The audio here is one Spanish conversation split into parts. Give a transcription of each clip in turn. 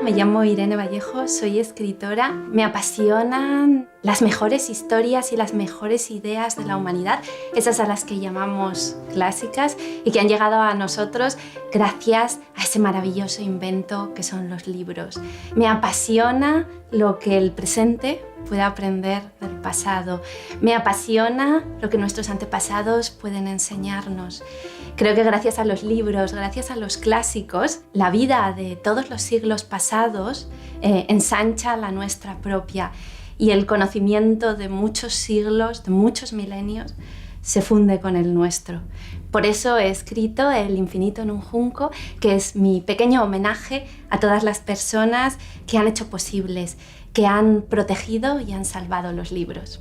Me llamo Irene Vallejo, soy escritora. Me apasionan las mejores historias y las mejores ideas de la humanidad, esas a las que llamamos clásicas y que han llegado a nosotros gracias a ese maravilloso invento que son los libros. Me apasiona lo que el presente puede aprender del pasado. Me apasiona lo que nuestros antepasados pueden enseñarnos. Creo que gracias a los libros, gracias a los clásicos, la vida de todos los siglos pasados ensancha la nuestra propia y el conocimiento de muchos siglos, de muchos milenios, se funde con el nuestro. Por eso he escrito El infinito en un junco, que es mi pequeño homenaje a todas las personas que han hecho posibles, que han protegido y han salvado los libros.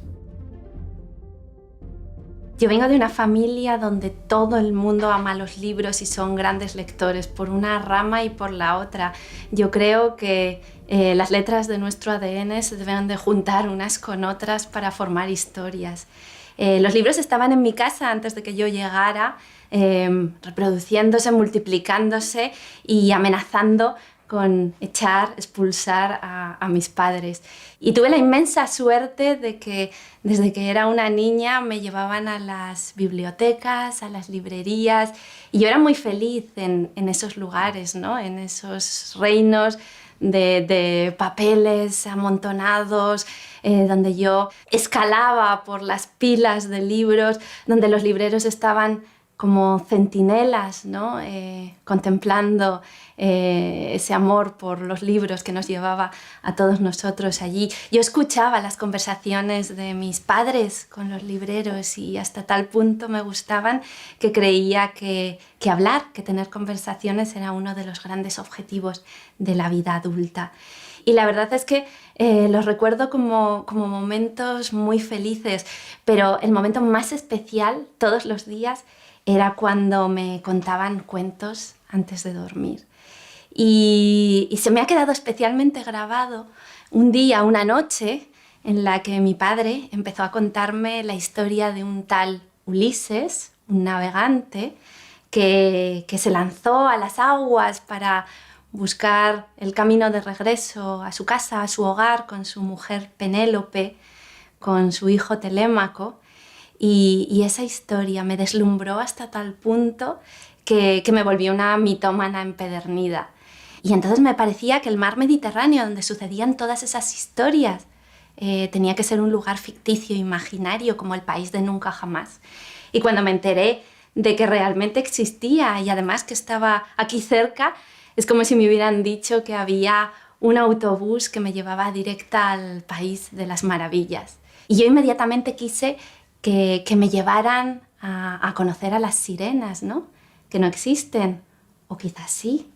Yo vengo de una familia donde todo el mundo ama los libros y son grandes lectores, por una rama y por la otra. Yo creo que las letras de nuestro ADN se deben de juntar unas con otras para formar historias. Los libros estaban en mi casa antes de que yo llegara, reproduciéndose, multiplicándose y amenazando con expulsar a mis padres. Y tuve la inmensa suerte de que desde que era una niña me llevaban a las bibliotecas, a las librerías, y yo era muy feliz en esos lugares, ¿no? En esos reinos de papeles amontonados, donde yo escalaba por las pilas de libros, donde los libreros estaban como centinelas, ¿no? Contemplando ese amor por los libros que nos llevaba a todos nosotros allí. Yo escuchaba las conversaciones de mis padres con los libreros y hasta tal punto me gustaban que creía que hablar, que tener conversaciones era uno de los grandes objetivos de la vida adulta. Y la verdad es que los recuerdo como momentos muy felices, pero el momento más especial todos los días era cuando me contaban cuentos antes de dormir. Y se me ha quedado especialmente grabado un día, una noche, en la que mi padre empezó a contarme la historia de un tal Ulises, un navegante, que se lanzó a las aguas para buscar el camino de regreso a su casa, a su hogar, con su mujer Penélope, con su hijo Telémaco. Y esa historia me deslumbró hasta tal punto que me volví una mitómana empedernida. Y entonces me parecía que el mar Mediterráneo, donde sucedían todas esas historias, tenía que ser un lugar ficticio, imaginario, como el país de nunca jamás. Y cuando me enteré de que realmente existía y además que estaba aquí cerca, es como si me hubieran dicho que había un autobús que me llevaba directa al país de las maravillas. Y yo inmediatamente quise que me llevaran a conocer a las sirenas, ¿no? Que no existen, o quizás sí,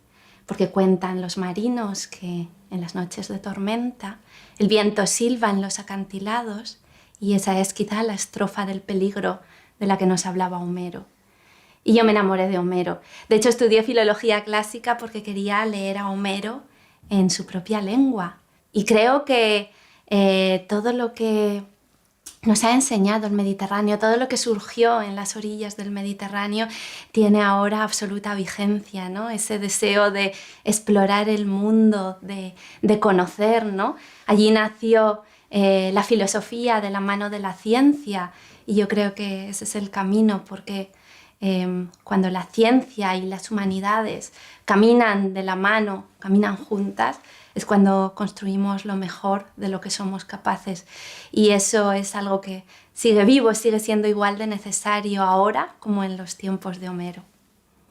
porque cuentan los marinos que en las noches de tormenta el viento silba en los acantilados y esa es quizá la estrofa del peligro de la que nos hablaba Homero. Y yo me enamoré de Homero. De hecho, estudié filología clásica porque quería leer a Homero en su propia lengua. Y creo que todo lo que nos ha enseñado el Mediterráneo, todo lo que surgió en las orillas del Mediterráneo tiene ahora absoluta vigencia, ¿no? Ese deseo de explorar el mundo, de conocer, ¿no? Allí nació la filosofía de la mano de la ciencia y yo creo que ese es el camino porque cuando la ciencia y las humanidades caminan de la mano, caminan juntas, es cuando construimos lo mejor de lo que somos capaces. Y eso es algo que sigue vivo, sigue siendo igual de necesario ahora como en los tiempos de Homero.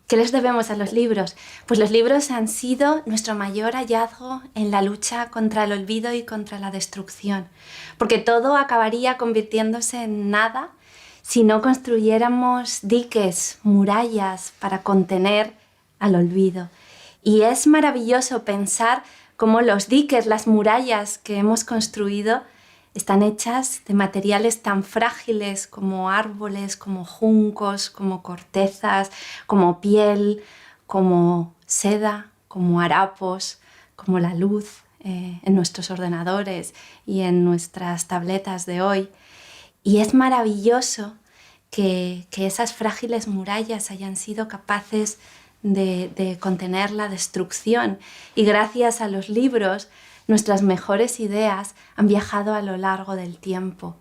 ¿Qué les debemos a los libros? Pues los libros han sido nuestro mayor hallazgo en la lucha contra el olvido y contra la destrucción, porque todo acabaría convirtiéndose en nada si no construyéramos diques, murallas para contener al olvido. Y es maravilloso pensar cómo los diques, las murallas que hemos construido están hechas de materiales tan frágiles como árboles, como juncos, como cortezas, como piel, como seda, como harapos, como la luz en nuestros ordenadores y en nuestras tabletas de hoy. Y es maravilloso que esas frágiles murallas hayan sido capaces de contener la destrucción. Y gracias a los libros, nuestras mejores ideas han viajado a lo largo del tiempo.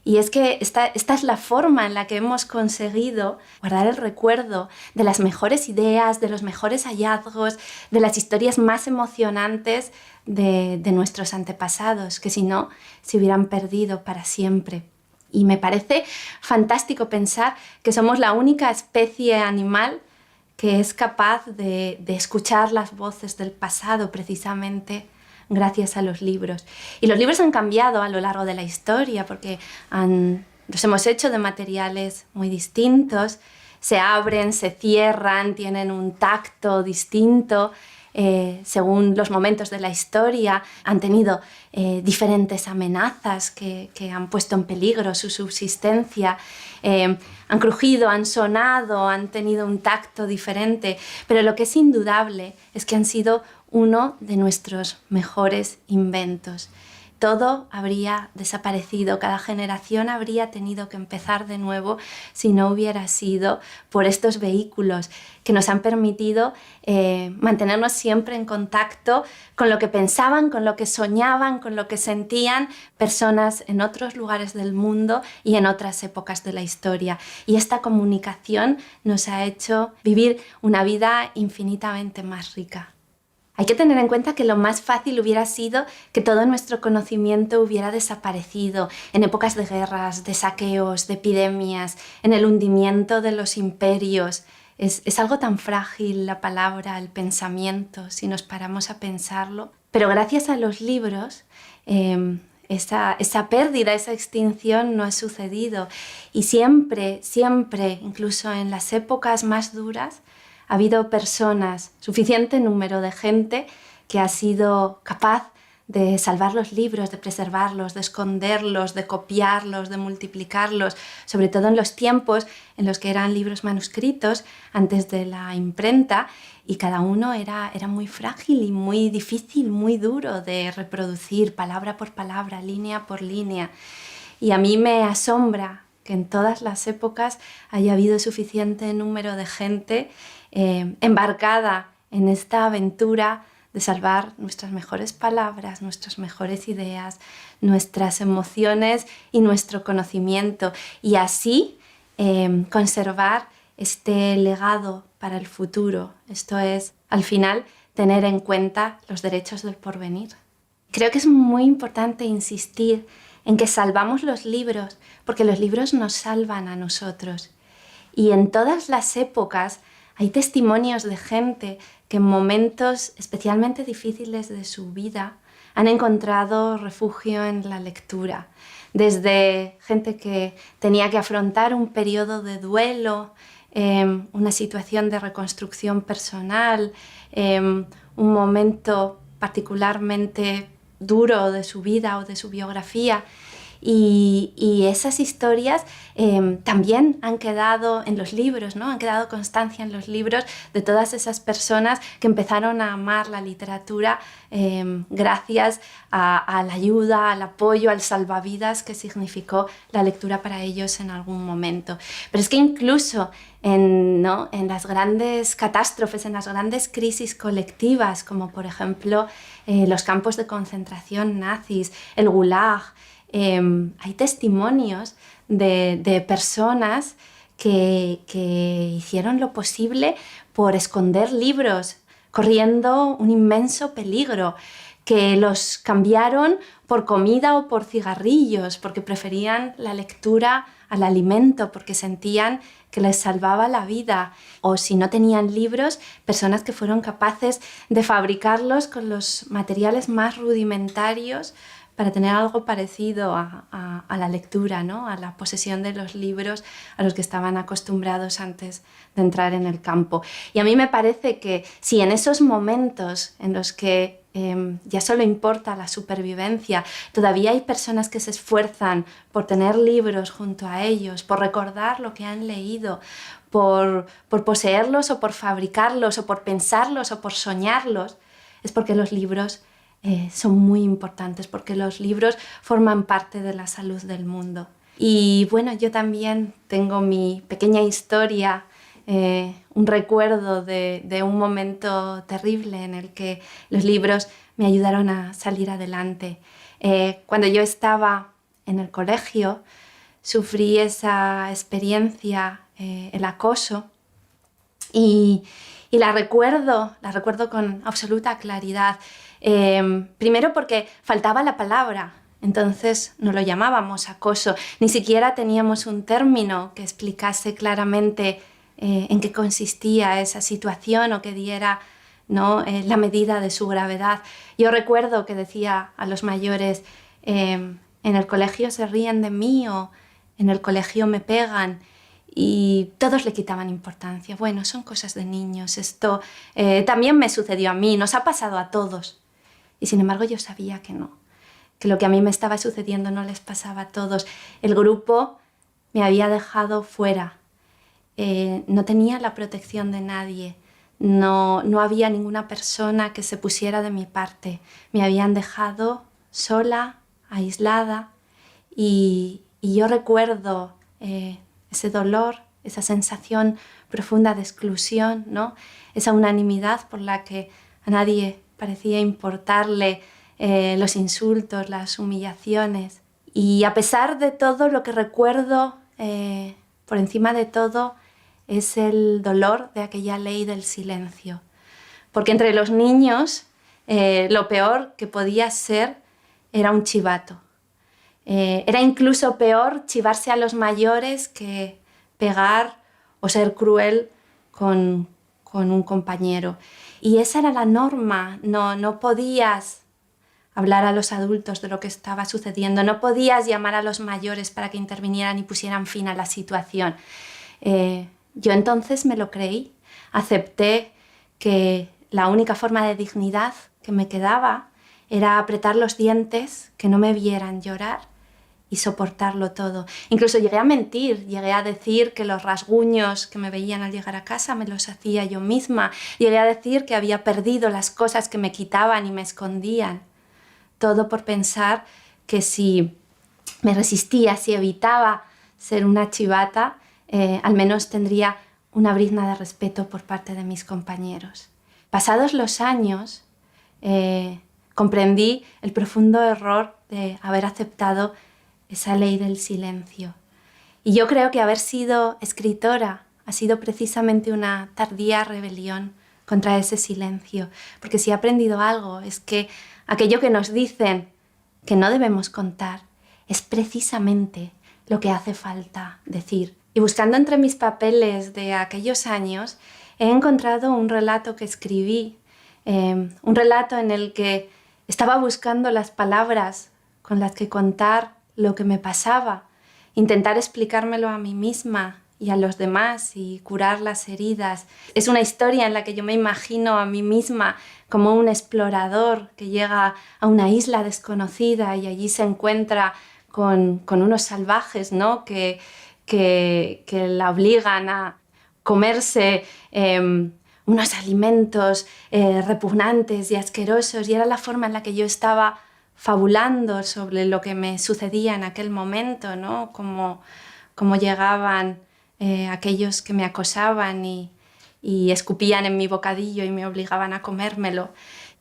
Y es que esta es la forma en la que hemos conseguido guardar el recuerdo de las mejores ideas, de los mejores hallazgos, de las historias más emocionantes de nuestros antepasados, que si no, se hubieran perdido para siempre. Y me parece fantástico pensar que somos la única especie animal que es capaz de escuchar las voces del pasado precisamente gracias a los libros. Y los libros han cambiado a lo largo de la historia porque los hemos hecho de materiales muy distintos, se abren, se cierran, tienen un tacto distinto. Según los momentos de la historia, han tenido diferentes amenazas que han puesto en peligro su subsistencia, han crujido, han sonado, han tenido un tacto diferente, pero lo que es indudable es que han sido uno de nuestros mejores inventos. Todo habría desaparecido, cada generación habría tenido que empezar de nuevo si no hubiera sido por estos vehículos que nos han permitido mantenernos siempre en contacto con lo que pensaban, con lo que soñaban, con lo que sentían personas en otros lugares del mundo y en otras épocas de la historia. Y esta comunicación nos ha hecho vivir una vida infinitamente más rica. Hay que tener en cuenta que lo más fácil hubiera sido que todo nuestro conocimiento hubiera desaparecido en épocas de guerras, de saqueos, de epidemias, en el hundimiento de los imperios. Es algo tan frágil la palabra, el pensamiento, si nos paramos a pensarlo. Pero gracias a los libros, esa pérdida, esa extinción no ha sucedido. Y siempre, incluso en las épocas más duras, ha habido personas, suficiente número de gente que ha sido capaz de salvar los libros, de preservarlos, de esconderlos, de copiarlos, de multiplicarlos, sobre todo en los tiempos en los que eran libros manuscritos antes de la imprenta, y cada uno era muy frágil y muy difícil, muy duro de reproducir palabra por palabra, línea por línea. Y a mí me asombra que en todas las épocas haya habido suficiente número de gente embarcada en esta aventura de salvar nuestras mejores palabras, nuestras mejores ideas, nuestras emociones y nuestro conocimiento, y así conservar este legado para el futuro. Esto es, al final, tener en cuenta los derechos del porvenir. Creo que es muy importante insistir en que salvamos los libros porque los libros nos salvan a nosotros. Y en todas las épocas hay testimonios de gente que en momentos especialmente difíciles de su vida han encontrado refugio en la lectura. Desde gente que tenía que afrontar un periodo de duelo, una situación de reconstrucción personal, un momento particularmente duro de su vida o de su biografía. Y esas historias también han quedado en los libros, ¿no? Han quedado constancia en los libros de todas esas personas que empezaron a amar la literatura gracias a la ayuda, al apoyo, al salvavidas que significó la lectura para ellos en algún momento. Pero es que incluso en las grandes catástrofes, en las grandes crisis colectivas, como por ejemplo los campos de concentración nazis, el Gulag, hay testimonios de personas que hicieron lo posible por esconder libros, corriendo un inmenso peligro, que los cambiaron por comida o por cigarrillos, porque preferían la lectura al alimento, porque sentían que les salvaba la vida. O si no tenían libros, personas que fueron capaces de fabricarlos con los materiales más rudimentarios para tener algo parecido a la lectura, ¿no? A la posesión de los libros a los que estaban acostumbrados antes de entrar en el campo. Y a mí me parece que si en esos momentos en los que ya solo importa la supervivencia, todavía hay personas que se esfuerzan por tener libros junto a ellos, por recordar lo que han leído, por poseerlos o por fabricarlos o por pensarlos o por soñarlos, es porque los libros son muy importantes, porque los libros forman parte de la salud del mundo. Y bueno, yo también tengo mi pequeña historia un recuerdo de un momento terrible en el que los libros me ayudaron a salir adelante. Cuando yo estaba en el colegio, sufrí esa experiencia, el acoso, y la recuerdo con absoluta claridad. Primero porque faltaba la palabra, entonces no lo llamábamos acoso, ni siquiera teníamos un término que explicase claramente en qué consistía esa situación o que diera, ¿no?, la medida de su gravedad. Yo recuerdo que decía a los mayores, en el colegio se ríen de mí o en el colegio me pegan, y todos le quitaban importancia. Bueno, son cosas de niños, esto también me sucedió a mí, nos ha pasado a todos. Y sin embargo yo sabía que no, que lo que a mí me estaba sucediendo no les pasaba a todos. El grupo me había dejado fuera, no tenía la protección de nadie, no había ninguna persona que se pusiera de mi parte. Me habían dejado sola, aislada, y yo recuerdo ese dolor, esa sensación profunda de exclusión, ¿no?, esa unanimidad por la que a nadie parecía importarle los insultos, las humillaciones. Y a pesar de todo, lo que recuerdo por encima de todo es el dolor de aquella ley del silencio. Porque entre los niños lo peor que podía ser era un chivato. Era incluso peor chivarse a los mayores que pegar o ser cruel con un compañero. Y esa era la norma, no podías hablar a los adultos de lo que estaba sucediendo, no podías llamar a los mayores para que intervinieran y pusieran fin a la situación. Yo entonces me lo creí, acepté que la única forma de dignidad que me quedaba era apretar los dientes, que no me vieran llorar y soportarlo todo. Incluso llegué a mentir, llegué a decir que los rasguños que me veían al llegar a casa me los hacía yo misma, llegué a decir que había perdido las cosas que me quitaban y me escondían. Todo por pensar que si me resistía, si evitaba ser una chivata, al menos tendría una brizna de respeto por parte de mis compañeros. Pasados los años, comprendí el profundo error de haber aceptado esa ley del silencio. Y yo creo que haber sido escritora ha sido precisamente una tardía rebelión contra ese silencio, porque si he aprendido algo es que aquello que nos dicen que no debemos contar es precisamente lo que hace falta decir. Y buscando entre mis papeles de aquellos años, he encontrado un relato que escribí, un relato en el que estaba buscando las palabras con las que contar lo que me pasaba, intentar explicármelo a mí misma y a los demás y curar las heridas. Es una historia en la que yo me imagino a mí misma como un explorador que llega a una isla desconocida y allí se encuentra con unos salvajes, ¿no?, que la obligan a comerse unos alimentos repugnantes y asquerosos, y era la forma en la que yo estaba fabulando sobre lo que me sucedía en aquel momento, ¿no?, cómo llegaban aquellos que me acosaban y escupían en mi bocadillo y me obligaban a comérmelo.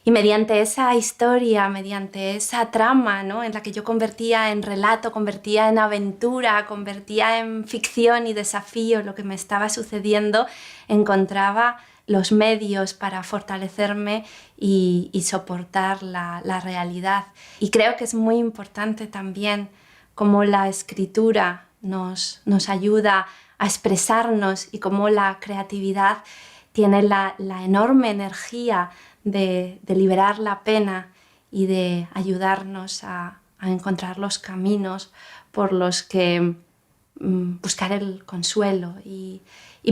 Y mediante esa historia, mediante esa trama, ¿no?, en la que yo convertía en relato, convertía en aventura, convertía en ficción y desafío lo que me estaba sucediendo, encontraba los medios para fortalecerme y soportar la realidad. Y creo que es muy importante también cómo la escritura nos ayuda a expresarnos y cómo la creatividad tiene la enorme energía de liberar la pena y de ayudarnos a encontrar los caminos por los que buscar el consuelo. Y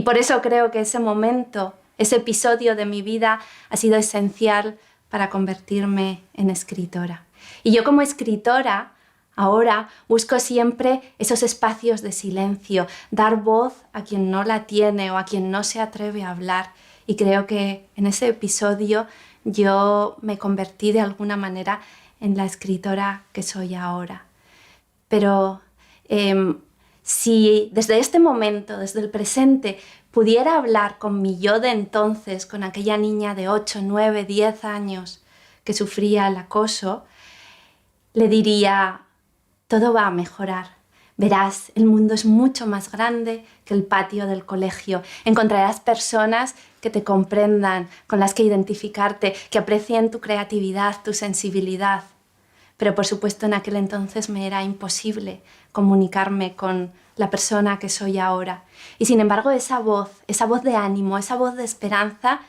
por eso creo que ese momento, ese episodio de mi vida ha sido esencial para convertirme en escritora. Y yo como escritora ahora busco siempre esos espacios de silencio, dar voz a quien no la tiene o a quien no se atreve a hablar. Y creo que en ese episodio yo me convertí de alguna manera en la escritora que soy ahora. Pero si desde este momento, desde el presente, pudiera hablar con mi yo de entonces, con aquella niña de 8, 9, 10 años que sufría el acoso, le diría: todo va a mejorar. Verás, el mundo es mucho más grande que el patio del colegio. Encontrarás personas que te comprendan, con las que identificarte, que aprecien tu creatividad, tu sensibilidad. Pero por supuesto en aquel entonces me era imposible comunicarme con la persona que soy ahora. Y sin embargo esa voz de ánimo, esa voz de esperanza,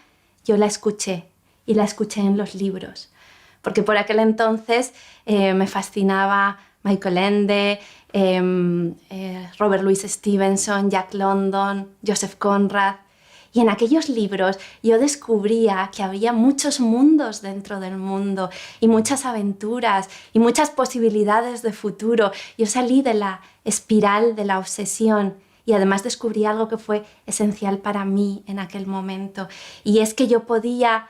yo la escuché, y la escuché en los libros. Porque por aquel entonces me fascinaba Michael Ende, Robert Louis Stevenson, Jack London, Joseph Conrad. Y en aquellos libros yo descubría que había muchos mundos dentro del mundo y muchas aventuras y muchas posibilidades de futuro. Yo salí de la espiral de la obsesión y además descubrí algo que fue esencial para mí en aquel momento. Y es que yo podía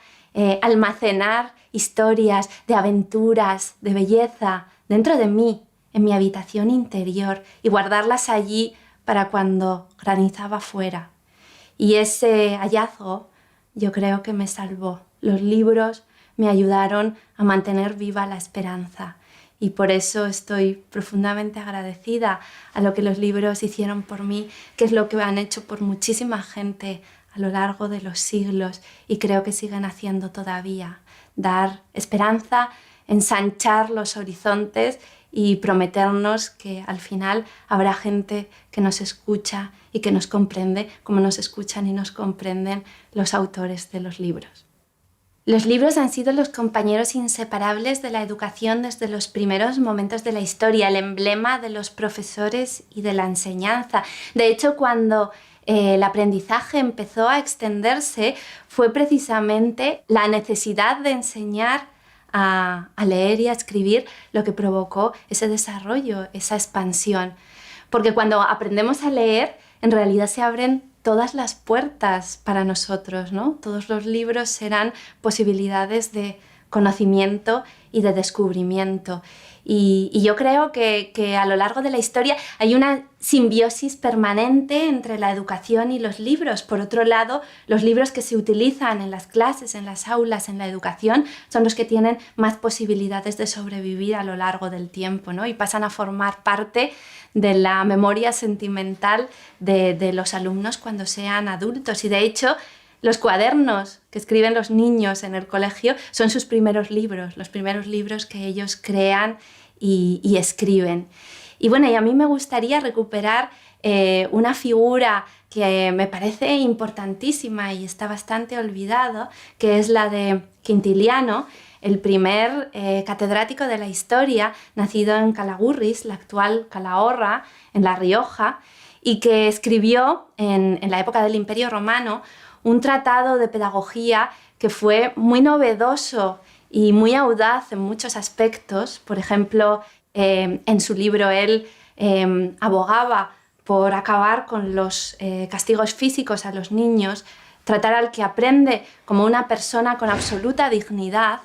almacenar historias de aventuras, de belleza dentro de mí, en mi habitación interior, y guardarlas allí para cuando granizaba fuera. Y ese hallazgo yo creo que me salvó. Los libros me ayudaron a mantener viva la esperanza y por eso estoy profundamente agradecida a lo que los libros hicieron por mí, que es lo que han hecho por muchísima gente a lo largo de los siglos y creo que siguen haciendo todavía. Dar esperanza, ensanchar los horizontes y prometernos que al final habrá gente que nos escucha y que nos comprende como nos escuchan y nos comprenden los autores de los libros. Los libros han sido los compañeros inseparables de la educación desde los primeros momentos de la historia, el emblema de los profesores y de la enseñanza. De hecho, cuando el aprendizaje empezó a extenderse, fue precisamente la necesidad de enseñar a leer y a escribir lo que provocó ese desarrollo, esa expansión. Porque cuando aprendemos a leer, en realidad se abren todas las puertas para nosotros, ¿no? Todos los libros serán posibilidades de conocimiento y de descubrimiento. Y yo creo que a lo largo de la historia hay una simbiosis permanente entre la educación y los libros. Por otro lado, los libros que se utilizan en las clases, en las aulas, en la educación, son los que tienen más posibilidades de sobrevivir a lo largo del tiempo, ¿no? Y pasan a formar parte de la memoria sentimental de los alumnos cuando sean adultos. Y de hecho, los cuadernos que escriben los niños en el colegio son sus primeros libros, los primeros libros que ellos crean y escriben. Y bueno, y a mí me gustaría recuperar una figura que me parece importantísima y está bastante olvidada, que es la de Quintiliano, el primer catedrático de la historia, nacido en Calagurris, la actual Calahorra, en La Rioja, y que escribió en la época del Imperio Romano un tratado de pedagogía que fue muy novedoso y muy audaz en muchos aspectos. Por ejemplo, en su libro él abogaba por acabar con los castigos físicos a los niños, tratar al que aprende como una persona con absoluta dignidad.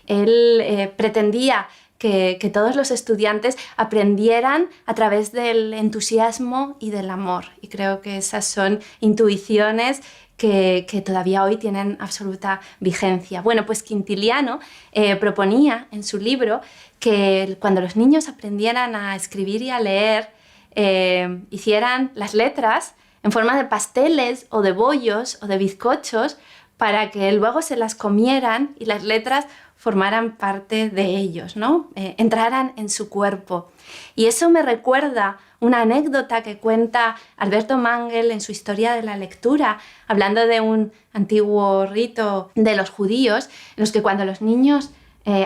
Él pretendía que todos los estudiantes aprendieran a través del entusiasmo y del amor. Y creo que esas son intuiciones que todavía hoy tienen absoluta vigencia. Bueno, pues Quintiliano proponía en su libro que cuando los niños aprendieran a escribir y a leer, hicieran las letras en forma de pasteles o de bollos o de bizcochos para que luego se las comieran y las letras formaran parte de ellos, ¿no? Entraran en su cuerpo. Y eso me recuerda una anécdota que cuenta Alberto Mangel en su Historia de la Lectura, hablando de un antiguo rito de los judíos, en los que cuando los niños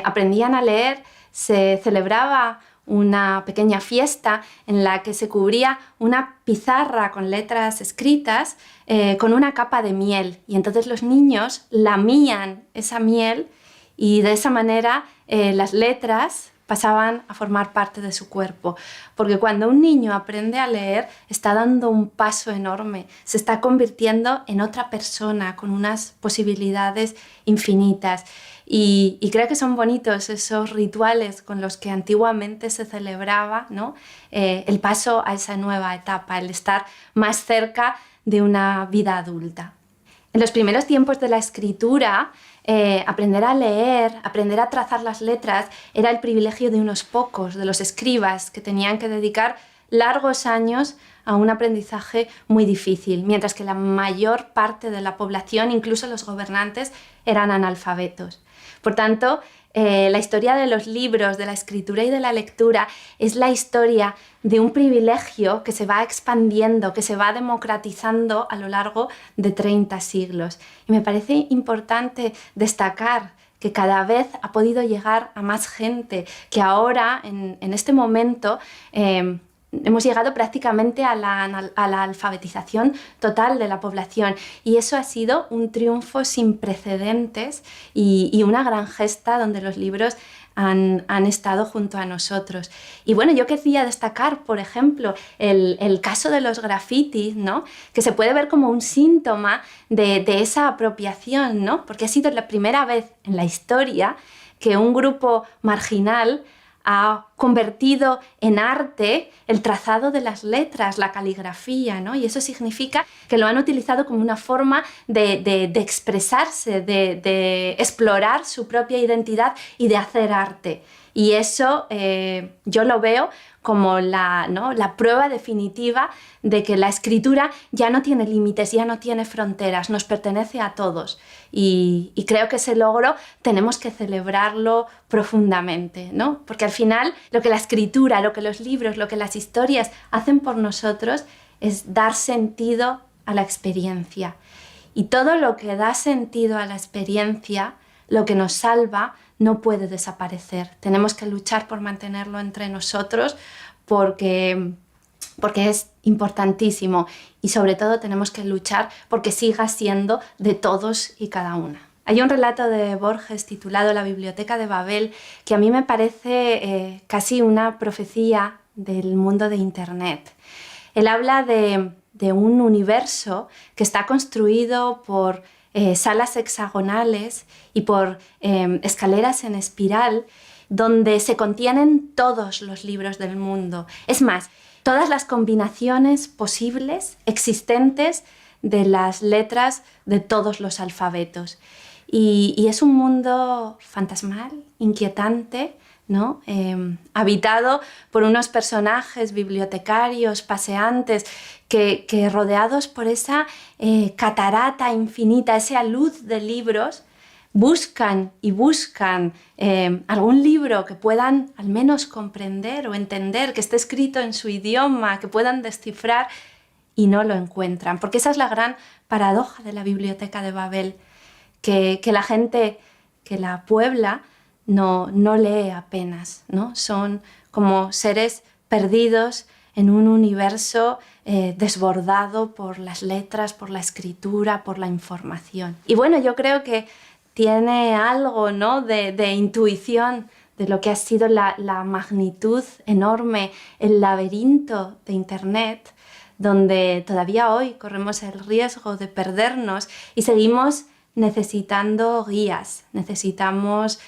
aprendían a leer, se celebraba una pequeña fiesta en la que se cubría una pizarra con letras escritas con una capa de miel. Y entonces los niños lamían esa miel y de esa manera las letras pasaban a formar parte de su cuerpo. Porque cuando un niño aprende a leer, está dando un paso enorme, se está convirtiendo en otra persona con unas posibilidades infinitas. Y creo que son bonitos esos rituales con los que antiguamente se celebraba, ¿no? El paso a esa nueva etapa, el estar más cerca de una vida adulta. En los primeros tiempos de la escritura, aprender a leer, aprender a trazar las letras era el privilegio de unos pocos, de los escribas, que tenían que dedicar largos años a un aprendizaje muy difícil, mientras que la mayor parte de la población, incluso los gobernantes, eran analfabetos. Por tanto, la historia de los libros, de la escritura y de la lectura es la historia de un privilegio que se va expandiendo, que se va democratizando a lo largo de 30 siglos. Y me parece importante destacar que cada vez ha podido llegar a más gente, que ahora, en este momento, hemos llegado prácticamente a la alfabetización total de la población, y eso ha sido un triunfo sin precedentes y una gran gesta donde los libros han estado junto a nosotros. Y bueno, yo quería destacar, por ejemplo, el caso de los grafitis, ¿no? Que se puede ver como un síntoma de esa apropiación, ¿no? Porque ha sido la primera vez en la historia que un grupo marginal ha convertido en arte el trazado de las letras, la caligrafía, ¿no? Y eso significa que lo han utilizado como una forma de expresarse, de explorar su propia identidad y de hacer arte. Y eso yo lo veo como la prueba definitiva de que la escritura ya no tiene límites, ya no tiene fronteras, nos pertenece a todos. Y creo que ese logro tenemos que celebrarlo profundamente, ¿no? Porque al final lo que la escritura, lo que los libros, lo que las historias hacen por nosotros es dar sentido a la experiencia. Y todo lo que da sentido a la experiencia, lo que nos salva, no puede desaparecer. Tenemos que luchar por mantenerlo entre nosotros porque es importantísimo, y sobre todo tenemos que luchar porque siga siendo de todos y cada una. Hay un relato de Borges titulado La biblioteca de Babel que a mí me parece casi una profecía del mundo de Internet. Él habla de un universo que está construido por salas hexagonales y por escaleras en espiral donde se contienen todos los libros del mundo. Es más, todas las combinaciones posibles, existentes, de las letras de todos los alfabetos. Y es un mundo fantasmal, inquietante, ¿no? Habitado por unos personajes bibliotecarios, paseantes, que rodeados por esa catarata infinita, esa luz de libros, buscan algún libro que puedan al menos comprender o entender, que esté escrito en su idioma, que puedan descifrar, y no lo encuentran. Porque esa es la gran paradoja de la biblioteca de Babel, que la gente que la puebla no lee apenas, ¿no? Son como seres perdidos en un universo desbordado por las letras, por la escritura, por la información. Y bueno, yo creo que tiene algo, ¿no?, de intuición de lo que ha sido la magnitud enorme, el laberinto de Internet, donde todavía hoy corremos el riesgo de perdernos y seguimos necesitando guías, necesitamos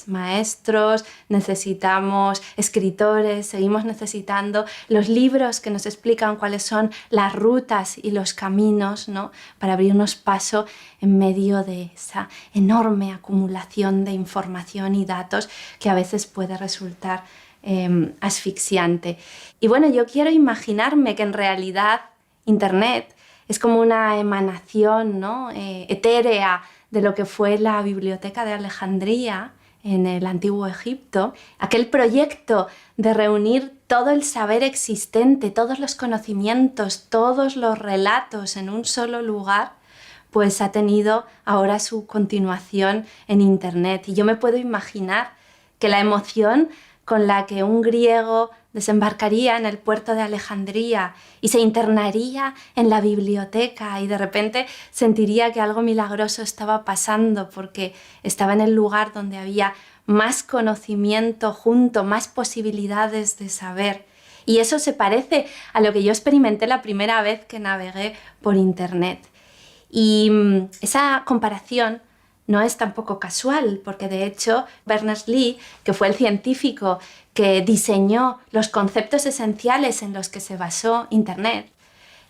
maestros, necesitamos escritores, seguimos necesitando los libros que nos explican cuáles son las rutas y los caminos, ¿no?, para abrirnos paso en medio de esa enorme acumulación de información y datos que a veces puede resultar asfixiante. Y bueno, yo quiero imaginarme que en realidad Internet es como una emanación, ¿no?, etérea de lo que fue la Biblioteca de Alejandría en el Antiguo Egipto, aquel proyecto de reunir todo el saber existente, todos los conocimientos, todos los relatos en un solo lugar, pues ha tenido ahora su continuación en Internet. Y yo me puedo imaginar que la emoción con la que un griego desembarcaría en el puerto de Alejandría y se internaría en la biblioteca y de repente sentiría que algo milagroso estaba pasando porque estaba en el lugar donde había más conocimiento junto, más posibilidades de saber. Y eso se parece a lo que yo experimenté la primera vez que navegué por Internet. Y esa comparación no es tampoco casual, porque de hecho Berners-Lee, que fue el científico que diseñó los conceptos esenciales en los que se basó Internet,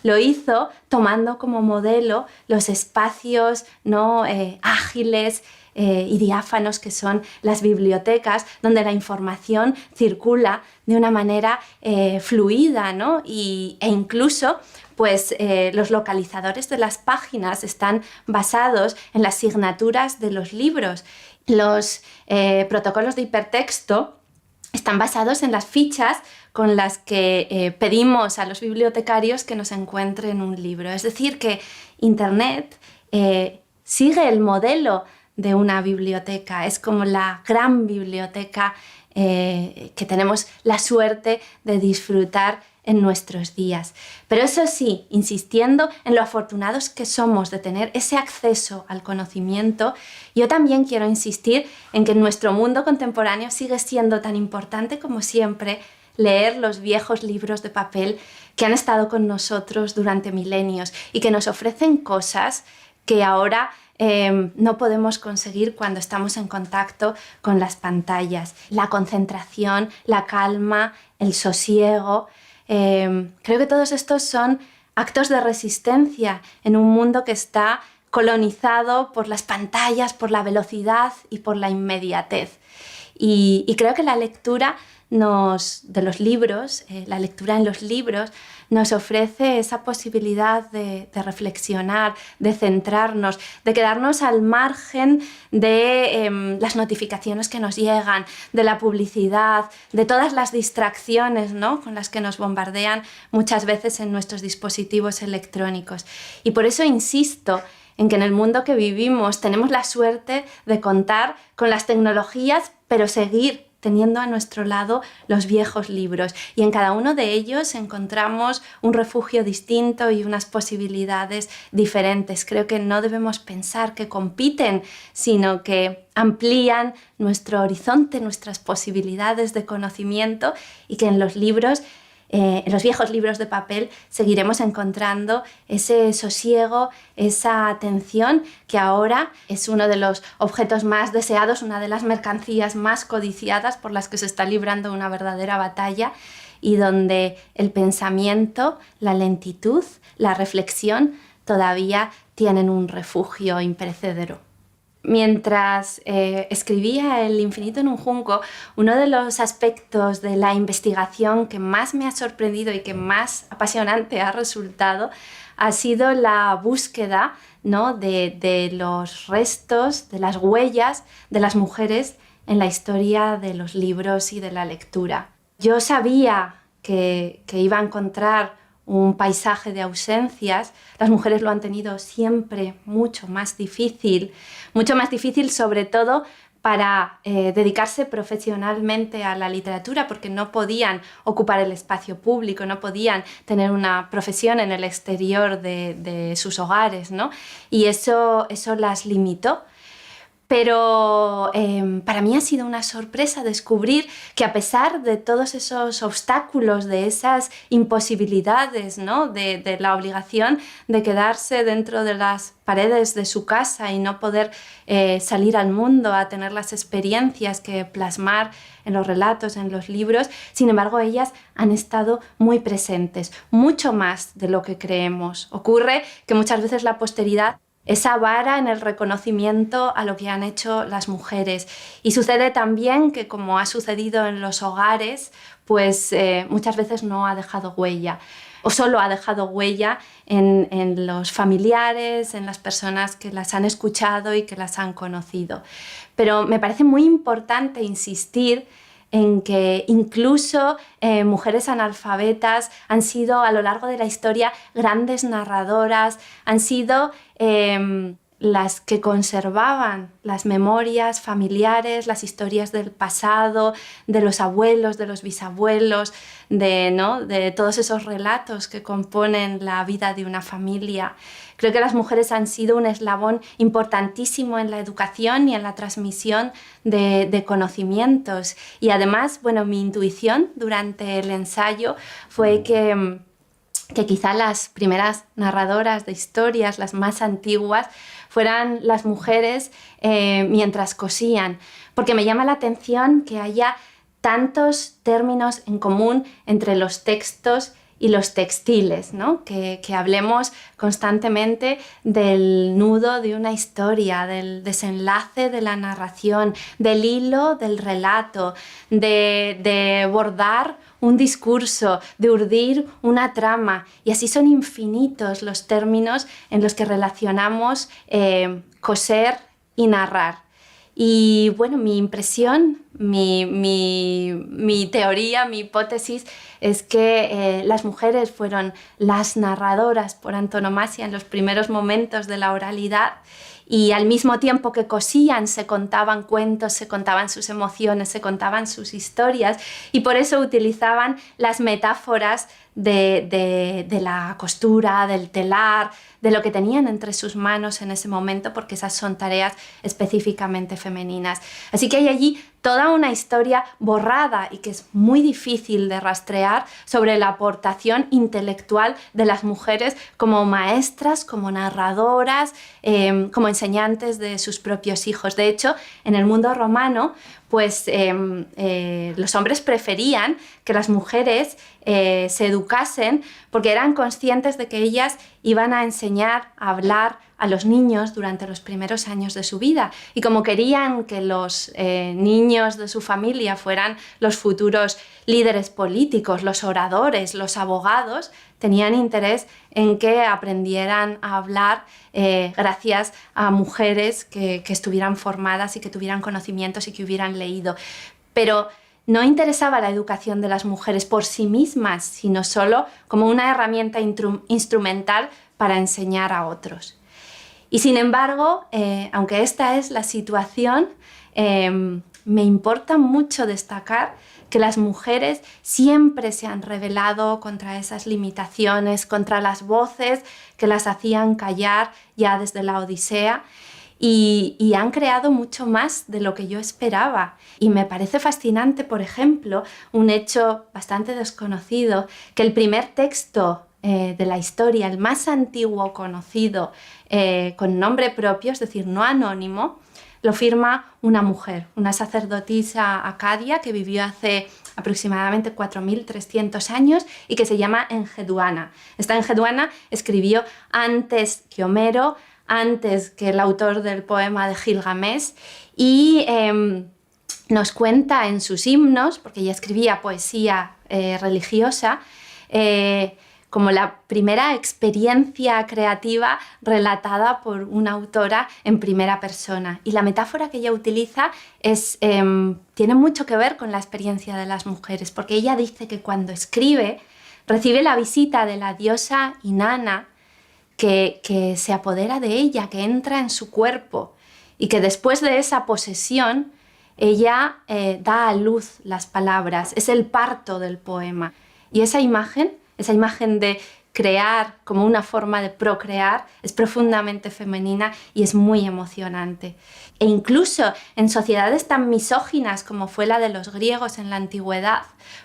lo hizo tomando como modelo los espacios, ¿no? Ágiles y diáfanos que son las bibliotecas, donde la información circula de una manera fluida, ¿no? E incluso pues, los localizadores de las páginas están basados en las signaturas de los libros. Los protocolos de hipertexto están basados en las fichas con las que pedimos a los bibliotecarios que nos encuentren un libro. Es decir, que Internet sigue el modelo de una biblioteca. Es como la gran biblioteca que tenemos la suerte de disfrutar en nuestros días. Pero eso sí, insistiendo en lo afortunados que somos de tener ese acceso al conocimiento, yo también quiero insistir en que en nuestro mundo contemporáneo sigue siendo tan importante como siempre leer los viejos libros de papel que han estado con nosotros durante milenios y que nos ofrecen cosas que ahora no podemos conseguir cuando estamos en contacto con las pantallas. La concentración, la calma, el sosiego. Creo que todos estos son actos de resistencia en un mundo que está colonizado por las pantallas, por la velocidad y por la inmediatez. Y creo que la lectura de los libros, la lectura en los libros, nos ofrece esa posibilidad de reflexionar, de centrarnos, de quedarnos al margen de las notificaciones que nos llegan, de la publicidad, de todas las distracciones, ¿no?, con las que nos bombardean muchas veces en nuestros dispositivos electrónicos. Y por eso insisto en que en el mundo que vivimos tenemos la suerte de contar con las tecnologías, pero seguir teniendo a nuestro lado los viejos libros, y en cada uno de ellos encontramos un refugio distinto y unas posibilidades diferentes. Creo que no debemos pensar que compiten, sino que amplían nuestro horizonte, nuestras posibilidades de conocimiento, y que en los libros, en los viejos libros de papel, seguiremos encontrando ese sosiego, esa atención que ahora es uno de los objetos más deseados, una de las mercancías más codiciadas por las que se está librando una verdadera batalla, y donde el pensamiento, la lentitud, la reflexión todavía tienen un refugio imperecedero. Mientras escribía El infinito en un junco, uno de los aspectos de la investigación que más me ha sorprendido y que más apasionante ha resultado ha sido la búsqueda, ¿no?, de los restos, de las huellas de las mujeres en la historia de los libros y de la lectura. Yo sabía que iba a encontrar un paisaje de ausencias. Las mujeres lo han tenido siempre mucho más difícil sobre todo para dedicarse profesionalmente a la literatura, porque no podían ocupar el espacio público, no podían tener una profesión en el exterior de sus hogares, ¿no? Y eso las limitó. Pero para mí ha sido una sorpresa descubrir que, a pesar de todos esos obstáculos, de esas imposibilidades, ¿no?, de la obligación de quedarse dentro de las paredes de su casa y no poder salir al mundo a tener las experiencias que plasmar en los relatos, en los libros, sin embargo ellas han estado muy presentes, mucho más de lo que creemos. Ocurre que muchas veces la posteridad esa vara en el reconocimiento a lo que han hecho las mujeres. Y sucede también que, como ha sucedido en los hogares, pues muchas veces no ha dejado huella, o solo ha dejado huella en los familiares, en las personas que las han escuchado y que las han conocido. Pero me parece muy importante insistir en que incluso mujeres analfabetas han sido a lo largo de la historia grandes narradoras, han sido las que conservaban las memorias familiares, las historias del pasado, de los abuelos, de los bisabuelos, de todos esos relatos que componen la vida de una familia. Creo que las mujeres han sido un eslabón importantísimo en la educación y en la transmisión de conocimientos. Y además, bueno, mi intuición durante el ensayo fue que quizá las primeras narradoras de historias, las más antiguas, fueran las mujeres mientras cosían, porque me llama la atención que haya tantos términos en común entre los textos y los textiles, ¿no? Que hablemos constantemente del nudo de una historia, del desenlace de la narración, del hilo del relato, de bordar un discurso, de urdir una trama. Y así son infinitos los términos en los que relacionamos coser y narrar. Y bueno, mi impresión, mi teoría, mi hipótesis es que las mujeres fueron las narradoras por antonomasia en los primeros momentos de la oralidad, y al mismo tiempo que cosían se contaban cuentos, se contaban sus emociones, se contaban sus historias, y por eso utilizaban las metáforas de la costura, del telar, de lo que tenían entre sus manos en ese momento, porque esas son tareas específicamente femeninas. Así que hay allí toda una historia borrada y que es muy difícil de rastrear sobre la aportación intelectual de las mujeres como maestras, como narradoras, como enseñantes de sus propios hijos. De hecho, en el mundo romano, pues los hombres preferían que las mujeres se educasen porque eran conscientes de que ellas iban a enseñar a hablar a los niños durante los primeros años de su vida, y como querían que los niños de su familia fueran los futuros líderes políticos, los oradores, los abogados, tenían interés en que aprendieran a hablar gracias a mujeres que estuvieran formadas y que tuvieran conocimientos y que hubieran leído. Pero no interesaba la educación de las mujeres por sí mismas, sino solo como una herramienta instrumental para enseñar a otros. Y sin embargo, aunque esta es la situación, me importa mucho destacar que las mujeres siempre se han rebelado contra esas limitaciones, contra las voces que las hacían callar ya desde la Odisea, y han creado mucho más de lo que yo esperaba. Y me parece fascinante, por ejemplo, un hecho bastante desconocido, que el primer texto de la historia, el más antiguo conocido con nombre propio, es decir, no anónimo, lo firma una mujer, una sacerdotisa acadia que vivió hace aproximadamente 4.300 años y que se llama Enheduanna. Esta Enheduanna escribió antes que Homero, antes que el autor del poema de Gilgamesh, y nos cuenta en sus himnos, porque ella escribía poesía religiosa, como la primera experiencia creativa relatada por una autora en primera persona. Y la metáfora que ella utiliza tiene mucho que ver con la experiencia de las mujeres, porque ella dice que cuando escribe recibe la visita de la diosa Inanna, que se apodera de ella, que entra en su cuerpo, y que después de esa posesión ella da a luz las palabras. Es el parto del poema. Y esa imagen de crear como una forma de procrear, es profundamente femenina y es muy emocionante. E incluso en sociedades tan misóginas como fue la de los griegos en la antigüedad,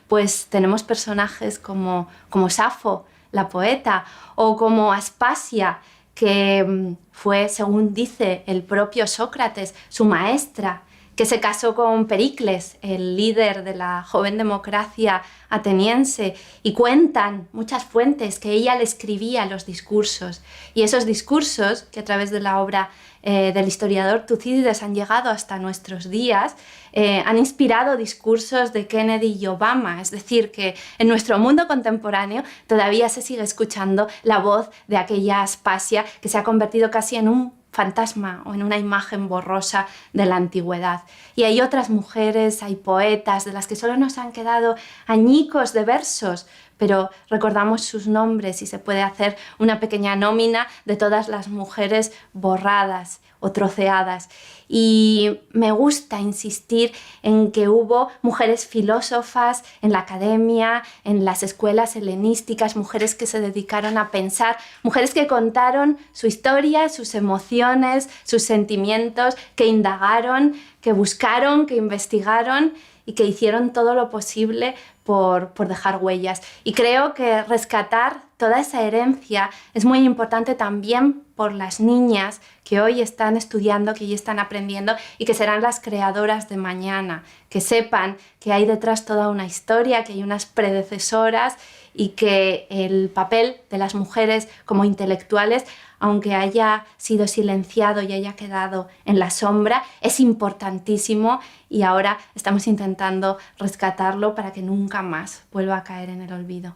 pues tenemos personajes como Safo, la poeta, o como Aspasia, que fue, según dice el propio Sócrates, su maestra, que se casó con Pericles, el líder de la joven democracia ateniense, y cuentan muchas fuentes que ella le escribía los discursos, y esos discursos, que a través de la obra del historiador Tucídides han llegado hasta nuestros días, han inspirado discursos de Kennedy y Obama. Es decir, que en nuestro mundo contemporáneo todavía se sigue escuchando la voz de aquella Aspasia que se ha convertido casi en un fantasma o en una imagen borrosa de la antigüedad. Y hay otras mujeres, hay poetas de las que solo nos han quedado añicos de versos, pero recordamos sus nombres y se puede hacer una pequeña nómina de todas las mujeres borradas o troceadas. Y me gusta insistir en que hubo mujeres filósofas en la academia, en las escuelas helenísticas, mujeres que se dedicaron a pensar, mujeres que contaron su historia, sus emociones, sus sentimientos, que indagaron, que buscaron, que investigaron y que hicieron todo lo posible por dejar huellas. Y creo que rescatar toda esa herencia es muy importante también por las niñas que hoy están estudiando, que hoy están aprendiendo y que serán las creadoras de mañana, que sepan que hay detrás toda una historia, que hay unas predecesoras y que el papel de las mujeres como intelectuales, aunque haya sido silenciado y haya quedado en la sombra, es importantísimo y ahora estamos intentando rescatarlo para que nunca más vuelva a caer en el olvido.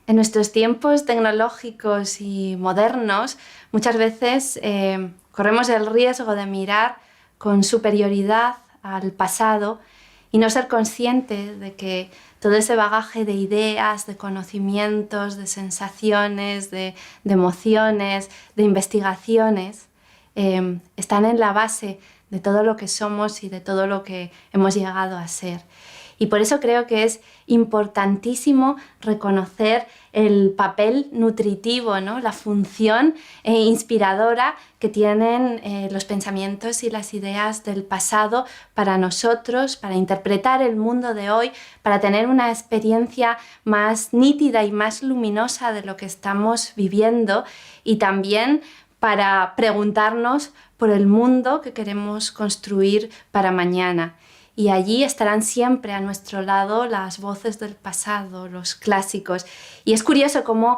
En nuestros tiempos tecnológicos y modernos, muchas veces corremos el riesgo de mirar con superioridad al pasado y no ser consciente de que todo ese bagaje de ideas, de conocimientos, de sensaciones, de emociones, de investigaciones, están en la base de todo lo que somos y de todo lo que hemos llegado a ser. Y por eso creo que es importantísimo reconocer el papel nutritivo, ¿no? La función inspiradora que tienen los pensamientos y las ideas del pasado para nosotros, para interpretar el mundo de hoy, para tener una experiencia más nítida y más luminosa de lo que estamos viviendo y también para preguntarnos por el mundo que queremos construir para mañana. Y allí estarán siempre a nuestro lado las voces del pasado, los clásicos. Y es curioso cómo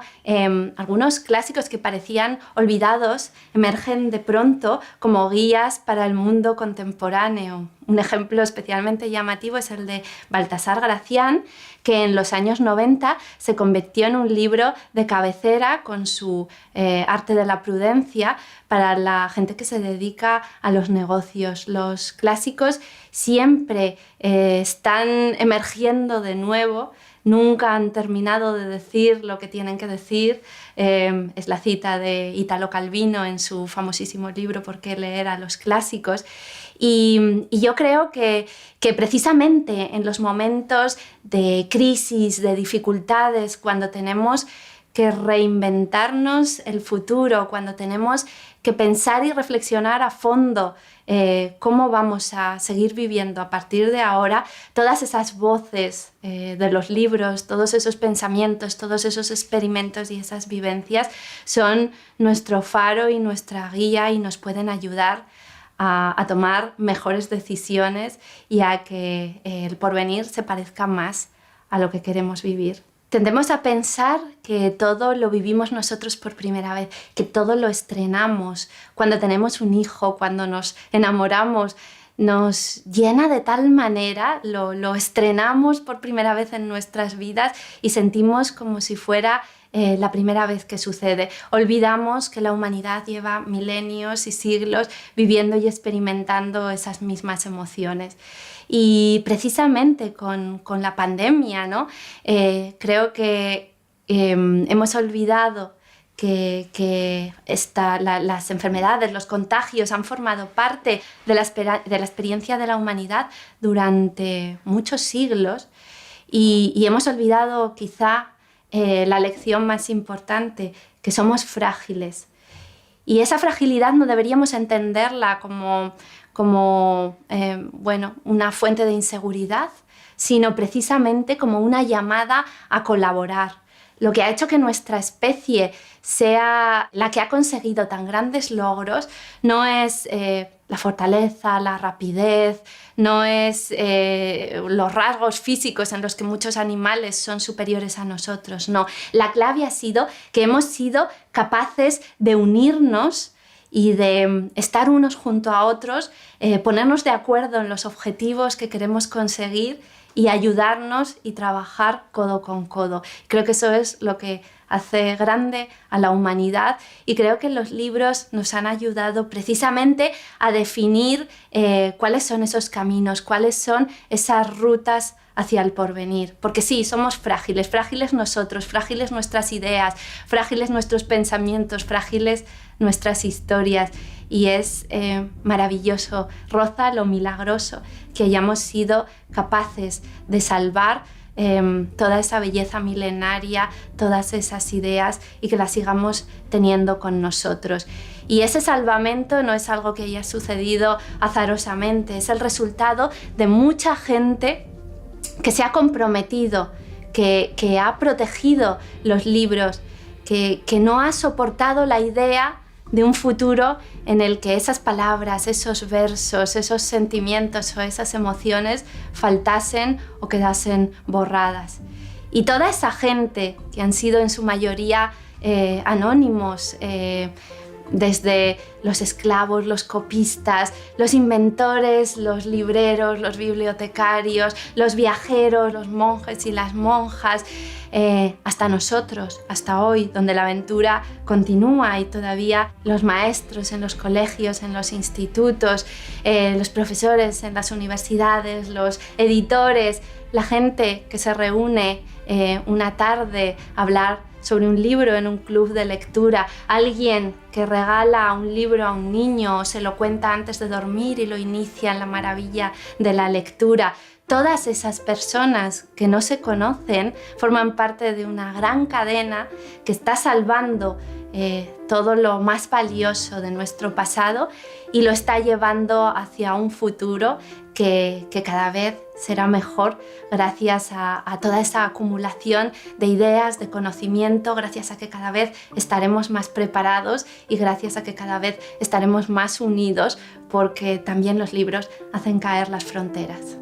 algunos clásicos que parecían olvidados emergen de pronto como guías para el mundo contemporáneo. Un ejemplo especialmente llamativo es el de Baltasar Gracián, que en los años 90 se convirtió en un libro de cabecera con su arte de la prudencia para la gente que se dedica a los negocios. Los clásicos siempre están emergiendo de nuevo, nunca han terminado de decir lo que tienen que decir. Es la cita de Italo Calvino en su famosísimo libro ¿Por qué leer a los clásicos? Y yo creo que precisamente en los momentos de crisis, de dificultades, cuando tenemos que reinventarnos el futuro, cuando tenemos que pensar y reflexionar a fondo cómo vamos a seguir viviendo a partir de ahora, todas esas voces de los libros, todos esos pensamientos, todos esos experimentos y esas vivencias son nuestro faro y nuestra guía y nos pueden ayudar a tomar mejores decisiones y a que el porvenir se parezca más a lo que queremos vivir. Tendemos a pensar que todo lo vivimos nosotros por primera vez, que todo lo estrenamos cuando tenemos un hijo, cuando nos enamoramos. Nos llena de tal manera, lo estrenamos por primera vez en nuestras vidas y sentimos como si fuera la primera vez que sucede. Olvidamos que la humanidad lleva milenios y siglos viviendo y experimentando esas mismas emociones. Y precisamente con la pandemia, ¿no? Creo que hemos olvidado que las enfermedades, los contagios han formado parte de la experiencia de la humanidad durante muchos siglos y hemos olvidado quizá la lección más importante, que somos frágiles. Y esa fragilidad no deberíamos entenderla como una fuente de inseguridad, sino precisamente como una llamada a colaborar. Lo que ha hecho que nuestra especie sea la que ha conseguido tan grandes logros no es la fortaleza, la rapidez, no es los rasgos físicos en los que muchos animales son superiores a nosotros, no. La clave ha sido que hemos sido capaces de unirnos y de estar unos junto a otros, ponernos de acuerdo en los objetivos que queremos conseguir y ayudarnos y trabajar codo con codo. Creo que eso es lo que hace grande a la humanidad y creo que los libros nos han ayudado precisamente a definir cuáles son esos caminos, cuáles son esas rutas hacia el porvenir. Porque sí, somos frágiles, frágiles nosotros, frágiles nuestras ideas, frágiles nuestros pensamientos, frágiles nuestras historias. Y es maravilloso, roza lo milagroso que hayamos sido capaces de salvar toda esa belleza milenaria, todas esas ideas y que las sigamos teniendo con nosotros. Y ese salvamento no es algo que haya sucedido azarosamente, es el resultado de mucha gente que se ha comprometido, que ha protegido los libros, que no ha soportado la idea de un futuro en el que esas palabras, esos versos, esos sentimientos o esas emociones faltasen o quedasen borradas. Y toda esa gente que han sido en su mayoría anónimos, desde los esclavos, los copistas, los inventores, los libreros, los bibliotecarios, los viajeros, los monjes y las monjas, hasta nosotros, hasta hoy, donde la aventura continúa y todavía los maestros en los colegios, en los institutos, los profesores en las universidades, los editores, la gente que se reúne una tarde a hablar sobre un libro en un club de lectura, alguien que regala un libro a un niño o se lo cuenta antes de dormir y lo inicia en la maravilla de la lectura. Todas esas personas que no se conocen forman parte de una gran cadena que está salvando todo lo más valioso de nuestro pasado y lo está llevando hacia un futuro que cada vez será mejor gracias a toda esa acumulación de ideas, de conocimiento, gracias a que cada vez estaremos más preparados y gracias a que cada vez estaremos más unidos, porque también los libros hacen caer las fronteras.